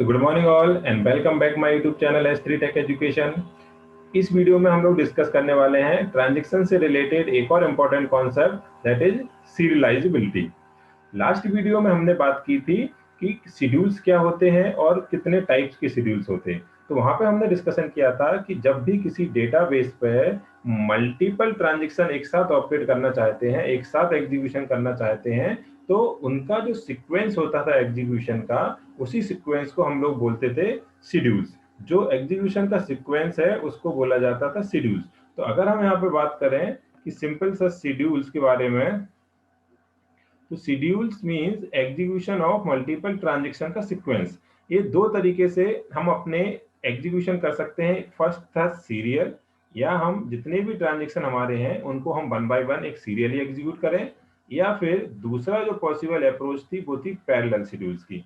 So good morning all and welcome back my YouTube channel S3 tech education. इस video में हम लोग discuss करने वाले हैं ट्रांजैक्शन से रिलेटेड एक और important concept that is serialisability. Last video में हमने बात की थी कि शेड्यूल्स क्या होते हैं और कितने टाइप्स के शेड्यूल्स होते हैं। तो वहां पे हमने डिस्कशन किया था कि जब भी किसी डेटाबेस पे मल्टीपल ट्रांजैक्शन एक साथ ऑपरेट करना चाहते हैं, एक साथ एग्जीक्यूशन करना चाहते हैं, तो उनका जो सीक्वेंस होता था एग्जीक्यूशन का, उसी सीक्वेंस को हम लोग बोलते थे शेड्यूल्स। जो एग्जीक्यूशन का सीक्वेंस है उसको बोला जाता था शेड्यूल्स। तो अगर हम यहाँ पे बात करें कि सिंपल सा शेड्यूल्स के बारे में, तो schedules means execution of multiple transaction का सीक्वेंस। ये दो तरीके से हम अपने एग्जीक्यूशन कर सकते हैं। फर्स्ट था सीरियल, या हम जितने भी ट्रांजैक्शन हमारे हैं उनको हम वन बाय वन एक सीरियली एग्जीक्यूट करें, या फिर दूसरा जो पॉसिबल अप्रोच थी वो थी पैरेलल शेड्यूल्स की।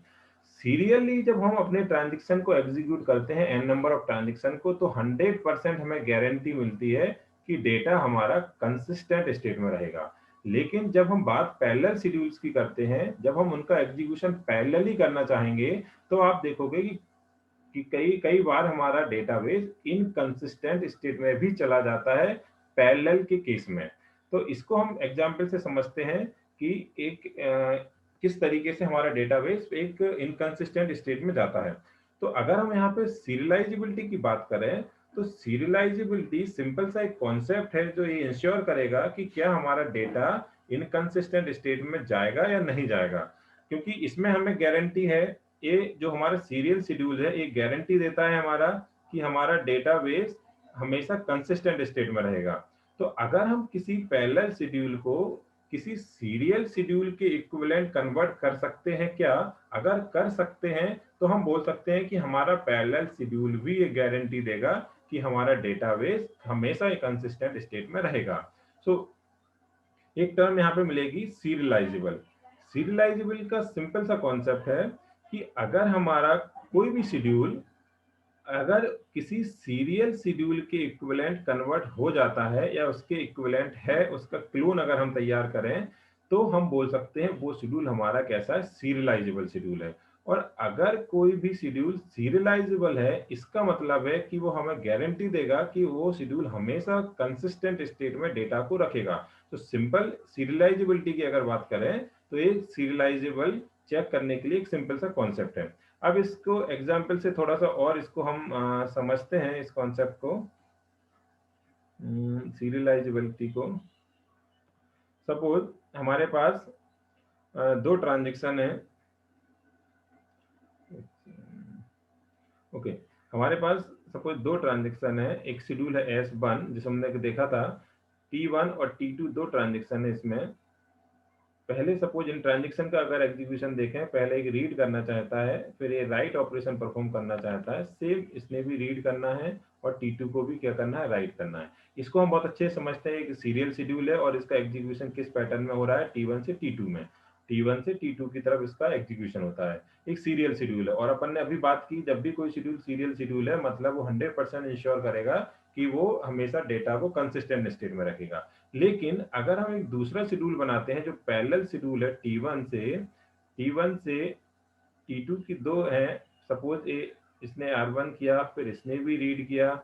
सीरियली जब हम अपने ट्रांजैक्शन को एग्जीक्यूट करते हैं एन नंबर ऑफ ट्रांजैक्शन को, तो 100% हमें गारंटी मिलती है कि डेटा हमारा कंसिस्टेंट स्टेट में रहेगा। लेकिन जब हम बात पैरेलल शेड्यूल्स की करते हैं, जब हम उनका एग्जीक्यूशन पैरेलली करना चाहेंगे, तो आप देखोगे कि कई कई बार हमारा डेटाबेस इनकंसिस्टेंट स्टेट में भी चला जाता है पैरेलल के केस में। तो इसको हम एग्जांपल से समझते हैं कि किस तरीके से हमारा डेटाबेस एक इनकंसिस्टेंट स्टेट में जाता है। तो अगर हम यहाँ पे सीरियलाइजेबिलिटी की बात करें, तो सीरियलाइजेबिलिटी सिंपल सा एक कॉन्सेप्ट है जो ये इंश्योर करेगा कि क्या हमारा डेटा इनकंसिस्टेंट स्टेट में जाएगा या नहीं जाएगा। क्योंकि इसमें हमें गारंटी है, ये जो हमारा सीरियल शेड्यूल है ये गारंटी देता है हमारा कि हमारा डेटाबेस हमेशा कंसिस्टेंट स्टेट में रहेगा। तो अगर हम किसी पैरेलल शेड्यूल को किसी सीरियल शेड्यूल के इक्विवेलेंट कन्वर्ट कर सकते हैं क्या? अगर कर सकते हैं तो हम बोल सकते हैं कि हमारा पैरेलल शेड्यूल भी ये गारंटी देगा कि हमारा डेटाबेस हमेशा एक कंसिस्टेंट स्टेट में रहेगा। सो एक टर्म यहाँ पे मिलेगी सीरियलाइजेबल। सीरियलाइजेबल का सिंपल सा कॉन्सेप्ट है कि अगर हमारा कोई भी शेड्यूल अगर किसी सीरियल शेड्यूल के इक्विवेलेंट कन्वर्ट हो जाता है या उसके इक्विवेलेंट है, उसका क्लोन अगर हम तैयार करें, तो हम बोल सकते हैं वो शेड्यूल हमारा कैसा है, सीरियलाइजेबल शेड्यूल है। और अगर कोई भी शेड्यूल सीरियलाइजेबल है, इसका मतलब है कि वो हमें गारंटी देगा कि वो शेड्यूल हमेशा कंसिस्टेंट स्टेट में डेटा को रखेगा। तो सिंपल सीरियलाइजेबिलिटी की अगर बात करें, तो ये सीरियलाइजेबल चेक करने के लिए एक सिंपल सा कॉन्सेप्ट है। अब इसको एग्जाम्पल से थोड़ा सा और इसको हम समझते हैं इस कॉन्सेप्ट को, सीरियलाइजेबिलिटी को। सपोज हमारे पास दो ट्रांजैक्शन है। ओके, हमारे पास सपोज दो ट्रांजैक्शन है। एक शेड्यूल है S1 जिसे हमने देखा था, T1 और T2 दो ट्रांजैक्शन है। इसमें पहले सपोज इन ट्रांजैक्शन का अगर एग्जीक्यूशन देखें, पहले एक रीड करना चाहता है, फिर ये राइट ऑपरेशन परफॉर्म करना चाहता है। सेम इसने भी रीड करना है और T2 को भी क्या करना है, राइट करना है। इसको हम बहुत अच्छे से समझते हैं कि सीरियल शेड्यूल है और इसका एग्जीक्यूशन किस पैटर्न में हो रहा है, T1 से T2 में। T1 से T2 की तरफ इसका एग्जीक्यूशन होता है। एक सीरियल शेड्यूल है। और अपन ने अभी बात की, जब भी कोई शेड्यूल सीरियल शेड्यूल है, मतलब वो 100% इंश्योर करेगा कि वो हमेशा डेटा को कंसिस्टेंट स्टेट में रखेगा। लेकिन अगर हम एक दूसरा शेड्यूल बनाते हैं जो पैरेलल शेड्यूल है, T1 से T2 की दो है। सपोज इसने R1 किया, फिर इसने भी रीड किया,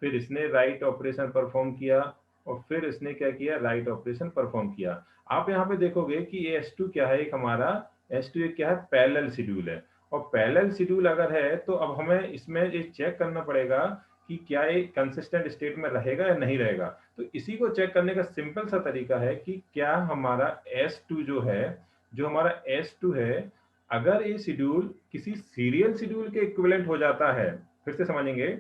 फिर इसने राइट ऑपरेशन परफॉर्म किया, और फिर इसने क्या किया, राइट ऑपरेशन परफॉर्म किया। आप यहाँ पे देखोगे कि ये S2 क्या है, एक हमारा S2 एक क्या है, पैरेलल शेड्यूल है। और पैरेलल शेड्यूल अगर है तो अब हमें इसमें ये चेक करना पड़ेगा कि क्या ये कंसिस्टेंट स्टेट में रहेगा या नहीं रहेगा। तो इसी को चेक करने का सिंपल सा तरीका है कि क्या हमारा S2 जो हमारा S2 है, अगर ये शेड्यूल किसी सीरियल शेड्यूल के इक्विवेलेंट हो जाता है। फिर से समझेंगे,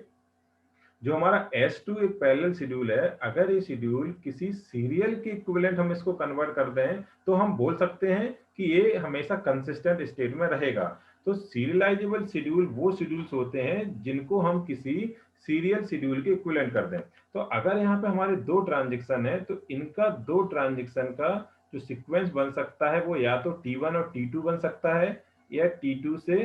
जो हमारा S2 एक पैरेलल शेड्यूल है, अगर ये शेड्यूल किसी सीरियल के इक्विवेलेंट हम इसको कन्वर्ट कर दें, तो हम बोल सकते हैं कि ये हमेशा कंसिस्टेंट स्टेट में रहेगा। तो सीरियलाइजेबल शेड्यूल वो शेड्यूल्स होते हैं जिनको हम किसी सीरियल शेड्यूल के इक्विवेलेंट कर दें। तो अगर यहाँ पे हमारे दो ट्रांजैक्शन है, तो इनका दो ट्रांजैक्शन का जो सीक्वेंस बन सकता है वो या तो T1 और T2 बन सकता है, या T2 से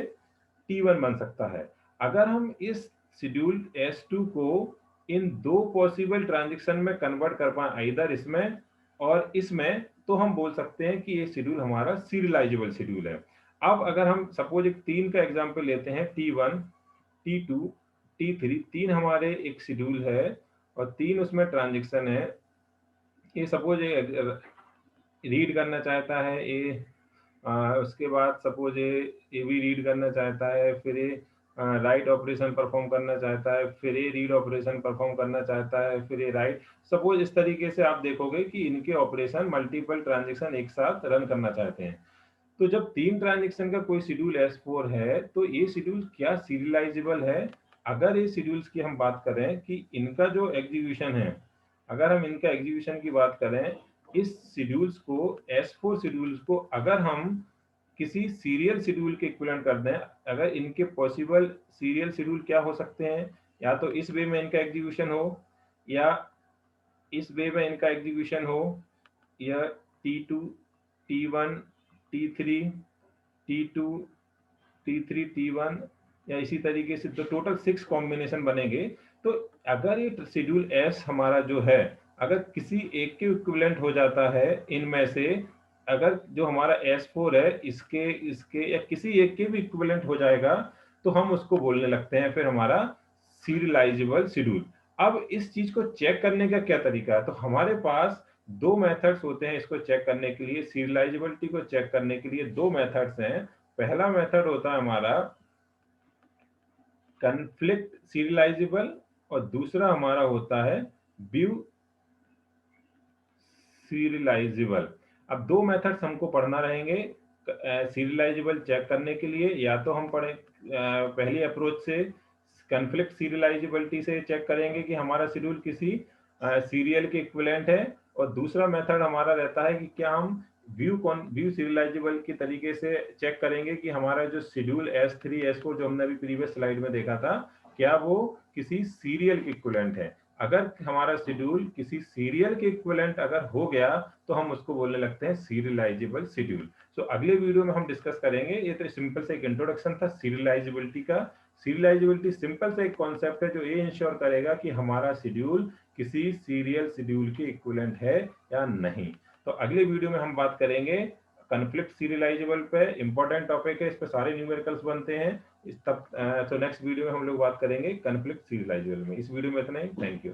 T1 बन सकता है। अगर हम इस शेड्यूल S2 को इन दो पॉसिबल ट्रांजैक्शन में कन्वर्ट कर पाए, इधर इसमें और इसमें, तो हम बोल सकते हैं कि ये शेड्यूल हमारा सीरियलाइजेबल शेड्यूल है। अब अगर हम सपोज एक 3 का एग्जांपल लेते हैं, T1, T2, T3, 3 हमारे एक शेड्यूल है और 3 उसमें ट्रांजैक्शन है। ये सपोज रीड करना चाहता है ए, उसके बाद सपोज ए भी रीड करना चाहता है, फिर ये राइट ऑपरेशन परफॉर्म करना चाहता है, फिर ये रीड ऑपरेशन परफॉर्म करना चाहता है, फिर ये राइट। सपोज इस तरीके से आप देखोगे कि इनके ऑपरेशन मल्टीपल ट्रांजेक्शन एक साथ रन करना चाहते हैं। तो जब 3 ट्रांजेक्शन का कोई शेड्यूल S4 है, तो ये शेड्यूल क्या सीरियलाइजेबल है? अगर ये शेड्यूल्स की हम बात करें कि इनका जो एग्जीक्यूशन है, अगर हम इनका एग्जीक्यूशन की बात करें, इस शेड्यूल्स को, S4 शेड्यूल्स को अगर हम किसी सीरियल शेड्यूल के इक्विवेलेंट कर दें, अगर इनके पॉसिबल सीरियल शेड्यूल क्या हो सकते हैं? या तो इस वे में इनका एग्जीक्यूशन हो, या इस वे में इनका एग्जीक्यूशन हो, या T2, T1, T3, T2, T3, T1, या इसी तरीके से तो टोटल 6 कॉम्बिनेशन बनेंगे। तो अगर ये शेड्यूल एस हमारा जो है, अगर किसी एक के इक्विवेलेंट हो जाता है इनमें से, अगर जो हमारा S4 है इसके इसके या किसी एक के भी इक्विवेलेंट हो जाएगा, तो हम उसको बोलने लगते हैं फिर हमारा सीरियलाइजेबल शेड्यूल। अब इस चीज को चेक करने का क्या तरीका है? तो हमारे पास दो मेथड्स होते हैं इसको चेक करने के लिए, सीरियलाइजेबिलिटी को चेक करने के लिए दो मेथड्स हैं। पहला मेथड होता है हमारा कन्फ्लिक्ट सीरियलाइजेबल, और दूसरा हमारा होता है व्यू सीरियलाइजेबल। अब दो मेथड्स हमको पढ़ना रहेंगे सीरियलाइजेबल चेक करने के लिए। या तो हम पढ़े पहली अप्रोच से कन्फ्लिक्ट सीरियलाइजेबिलिटी से चेक करेंगे कि हमारा शेड्यूल किसी सीरियल के इक्विवेलेंट है, और दूसरा मेथड हमारा रहता है कि क्या हम व्यू सीरियलाइजेबल के तरीके से चेक करेंगे कि हमारा जो शेड्यूल S3 S4 जो हमने अभी प्रीवियस स्लाइड में देखा था, क्या वो किसी सीरियल के इक्विवेलेंट है। अगर हमारा शेड्यूल किसी सीरियल के इक्विवेलेंट अगर हो गया, तो हम उसको बोलने लगते हैं सीरियलाइजेबल शेड्यूल। सो अगले वीडियो में हम डिस्कस करेंगे। ये तो सिंपल से एक इंट्रोडक्शन था सीरियलाइजेबिलिटी का। सीरियलाइजेबिलिटी सिंपल से एक कॉन्सेप्ट है जो ये इंश्योर करेगा कि हमारा शेड्यूल किसी सीरियल शेड्यूल के इक्विवेलेंट है या नहीं। तो अगले वीडियो में हम बात करेंगे कन्फ्लिक्ट सीरियलाइजेबल पे। इंपॉर्टेंट टॉपिक है, इस पे सारे न्यूमेरिकल्स बनते हैं। इस तब तो नेक्स्ट वीडियो में हम लोग बात करेंगे कन्फ्लिक्ट सीरियलाइजेबल में। इस वीडियो में इतना ही। Thank you.